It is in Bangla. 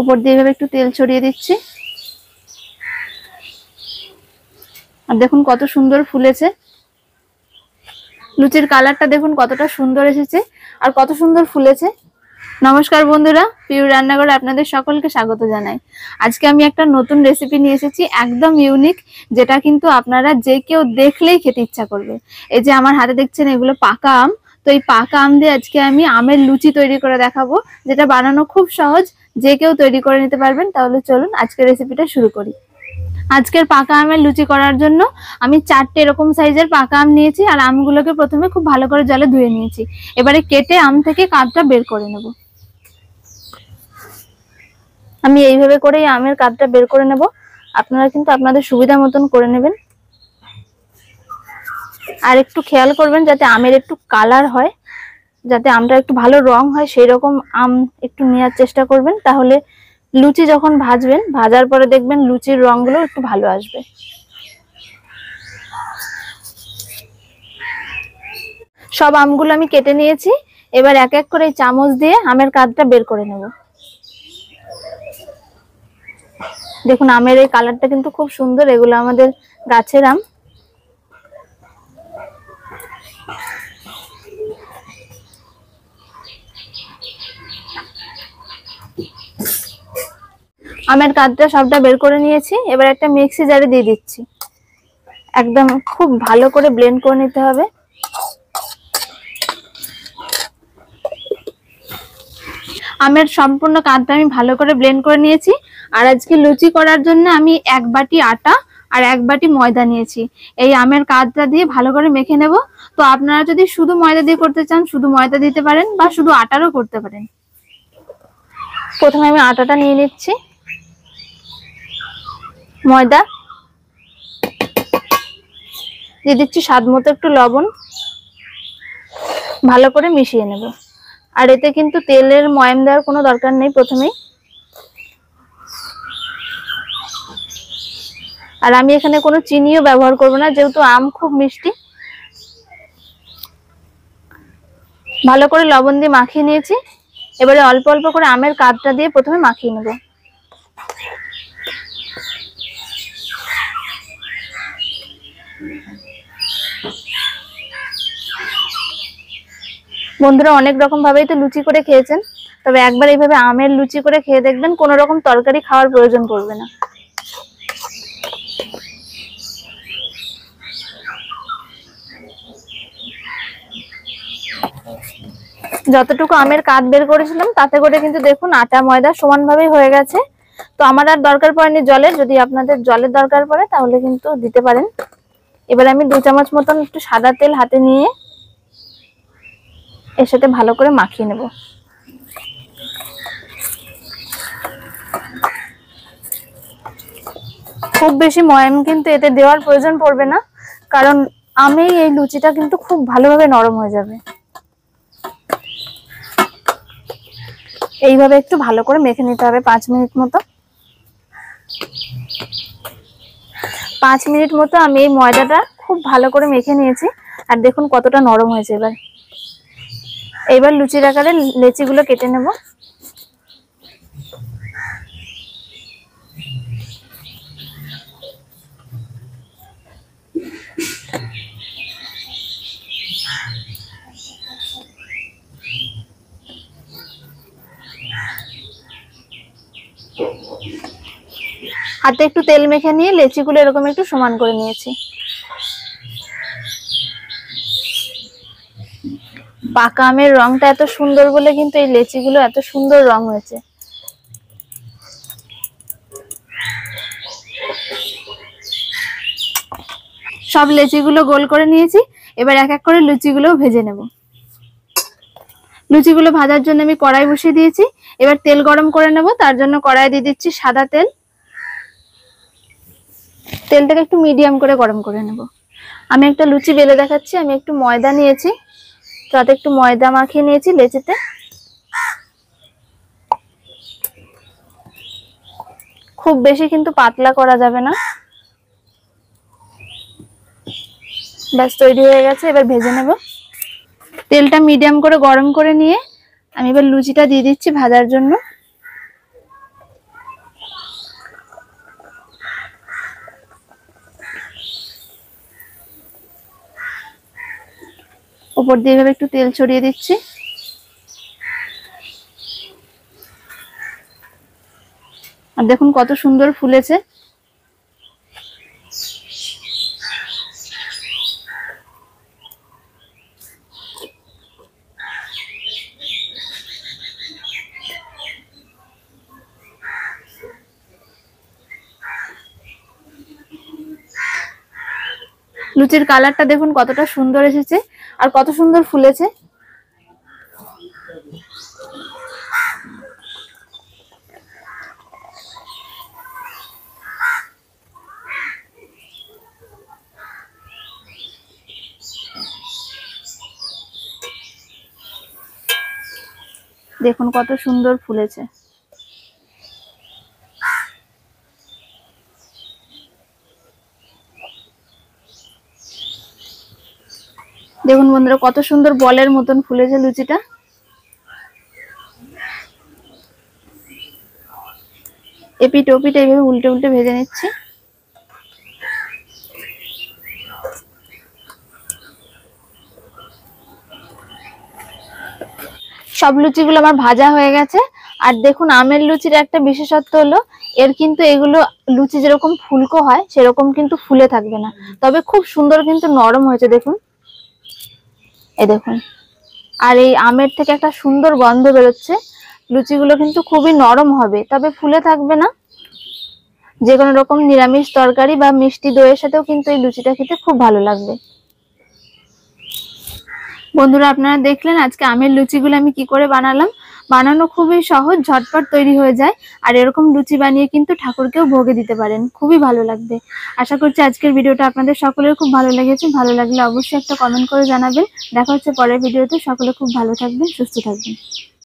উপর দিয়ে এভাবে একটু তেল ছড়িয়ে দিচ্ছি। আর দেখুন কত সুন্দর ফুলেছে। লুচির কালারটা দেখুন কতটা সুন্দর এসেছে আর কত সুন্দর ফুলেছে। নমস্কার বন্ধুরা, পিউ রান্নাঘরে আপনাদের সকলকে স্বাগত জানাই। আজকে আমি একটা নতুন রেসিপি নিয়ে এসেছি, একদম ইউনিক, যেটা কিন্তু আপনারা যে কেউ দেখলেই খেতে ইচ্ছা করবে। এই যে আমার হাতে দেখছেন, এগুলো পাকা আম। তো এই পাকা আম দিয়ে আজকে আমি আমের লুচি তৈরি করে দেখাবো, যেটা বানানো খুব সহজ, যে কেউ তৈরি করে নিতে পারবেন। তাহলে চলুন আজকের রেসিপিটা শুরু করি। আজকের পাকা আমের লুচি করার জন্য আমি 4টে এরকম সাইজের পাকা আম নিয়েছি। আর আমগুলোকে প্রথমে খুব ভালো করে জলে ধুয়ে নিয়েছি। এবারে কেটে আম থেকে কাঁধটা বের করে নেব। আমি এইভাবে করেই আমের কাঁধটা বের করে নেব। আপনারা কিন্তু আপনাদের সুবিধা মতন করে নেবেন। আর একটু খেয়াল করবেন যাতে আমের একটু কালার হয়, যাতে আমটা একটু ভালো রং হয়, সেই রকম আম একটু নেওয়ার চেষ্টা করবেন। তাহলে লুচি যখন ভাজবেন, ভাজার পরে দেখবেন লুচির রংগুলো একটু ভালো আসবে। সব আমগুলো আমি কেটে নিয়েছি। এবার এক এক করে চামচ দিয়ে আমের কাঁধটা বের করে নেব। দেখুন আমের এই কালারটা কিন্তু খুব সুন্দর। এগুলো আমাদের গাছের আম। আমের কাঁধটা সবটা বের করে নিয়েছি। এবার একটা মিক্সি জারে দিয়ে দিচ্ছি। একদম খুব ভালো করে ব্লেন্ড করে নিতে হবে। আমের সম্পূর্ণ কাঁধটা আমি ভালো করে ব্লেন্ড করে নিয়েছি। আর আজকে লুচি করার জন্য আমি 1 বাটি আটা আর 1 বাটি ময়দা নিয়েছি। এই আমের কাঁধটা দিয়ে ভালো করে মেখে নেব। তো আপনারা যদি শুধু ময়দা দিয়ে করতে চান, শুধু ময়দা দিতে পারেন, বা শুধু আটারও করতে পারেন। প্রথমে আমি আটাটা নিয়ে নিচ্ছি, ময়দা দিয়ে দিচ্ছি, স্বাদ মতো একটু লবণ, ভালো করে মিশিয়ে নেব। আর এতে কিন্তু তেলের ময়াম দেওয়ার কোনো দরকার নেই প্রথমেই। আর আমি এখানে কোনো চিনিও ব্যবহার করব না, যেহেতু আম খুব মিষ্টি। ভালো করে লবণ দিয়ে মাখিয়ে নিয়েছি। এবারে অল্প অল্প করে আমের কাঁধটা দিয়ে প্রথমে মাখিয়ে নেব। বন্ধুরা অনেক রকম ভাবেই তো লুচি করে খেয়েছেন, তবে একবার এইভাবে আমের লুচি করে খেয়ে দেখবেন, কোনো রকম তরকারি খাওয়ার প্রয়োজন পড়বে না। যতটুকু আমের কাঁধ বের করেছিলাম তাতে করে কিন্তু দেখুন আটা ময়দা সমানভাবেই হয়ে গেছে। তো আমার আর দরকার পড়েনি জলের। যদি আপনাদের জলের দরকার পড়ে তাহলে কিন্তু দিতে পারেন। এবার আমি 2 চামচ মতন একটু সাদা তেল হাতে নিয়ে এর সাথে ভালো করে মাখিয়ে নেব। খুব বেশি ময়াম কিন্তু এতে দেওয়ার প্রয়োজন পড়বে না, কারণ আমেই এই লুচিটা কিন্তু খুব ভালোভাবে নরম হয়ে যাবে। এইভাবে একটু ভালো করে মেখে নিতে হবে 5 মিনিট মতো। 5 মিনিট মতো আমি এই ময়দাটা খুব ভালো করে মেখে নিয়েছি। আর দেখুন কতটা নরম হয়েছে। এবার লুচির আকারে লেচিগুলো কেটে নেব। হাতে একটু তেল মেখে নিয়ে লেচিগুলো এরকম একটু সমান করে নিয়েছি। পাকা আমের রংটা এত সুন্দর বলে কিন্তু এই লেচিগুলো এত সুন্দর রং হয়েছে। সব লেচিগুলো গোল করে নিয়েছি। এবার এক এক করে লুচিগুলো ভেজে নেব। লুচিগুলো ভাজার জন্য আমি কড়াই বসিয়ে দিয়েছি। এবার তেল গরম করে নেব। তার জন্য কড়াই দিয়ে দিচ্ছি সাদা তেল। তেলটাকে একটু মিডিয়াম করে গরম করে নেব। আমি একটা লুচি বেলে দেখাচ্ছি। আমি একটু ময়দা নিয়েছি, তাতে একটু ময়দা মাখিয়ে নিয়েছি লেচিতে। খুব বেশি কিন্তু পাতলা করা যাবে না। ব্যাস তৈরি হয়ে গেছে। এবার ভেজে নেব। তেলটা মিডিয়াম করে গরম করে নিয়ে আমি এবার লুচিটা দিয়ে দিচ্ছি ভাজার জন্য। উপর দিয়ে এভাবে একটু তেল ছড়িয়ে দিচ্ছি। আর দেখুন কত সুন্দর ফুলেছে। লুচির কালারটা দেখুন কতটা সুন্দর এসেছে আর কত সুন্দর ফুলেছে। দেখুন কত সুন্দর ফুলেছে। দেখুন বন্ধুরা কত সুন্দর বলের মতন ফুলেছে লুচিটা। এপিট ওপিট এইভাবে উল্টে উল্টে ভেজে নিচ্ছি। সব লুচিগুলো আমার ভাজা হয়ে গেছে। আর দেখুন আমের লুচির একটা বিশেষত্ব হলো এর কিন্তু এগুলো লুচি যেরকম ফুলকো হয় সেরকম কিন্তু ফুলে থাকবে না, তবে খুব সুন্দর কিন্তু নরম হয়েছে দেখুন। এই দেখুন, আর এই আমের থেকে একটা সুন্দর গন্ধ বেরোচ্ছে। লুচিগুলো কিন্তু খুবই নরম হবে, তবে ফুলে থাকবে না। যে কোনো রকম নিরামিষ তরকারি বা মিষ্টি দইয়ের সাথেও কিন্তু এই লুচিটা খেতে খুব ভালো লাগবে। বন্ধুরা আপনারা দেখলেন আজকে আমের লুচিগুলো আমি কি করে বানালাম। বানানো খুবই সহজ, ঝটপট তৈরি হয়ে যায়। আর এরকম লুচি বানিয়ে কিন্তু ঠাকুরকেও ভোগে দিতে পারেন, খুবই ভালো লাগবে। আশা করছি আজকের ভিডিওটা আপনাদের সকলের খুব ভালো লেগেছে। ভালো লাগলে অবশ্যই একটা কমেন্ট করে জানাবেন। দেখা হচ্ছে পরের ভিডিওতে। সকলে খুব ভালো থাকবেন, সুস্থ থাকবেন।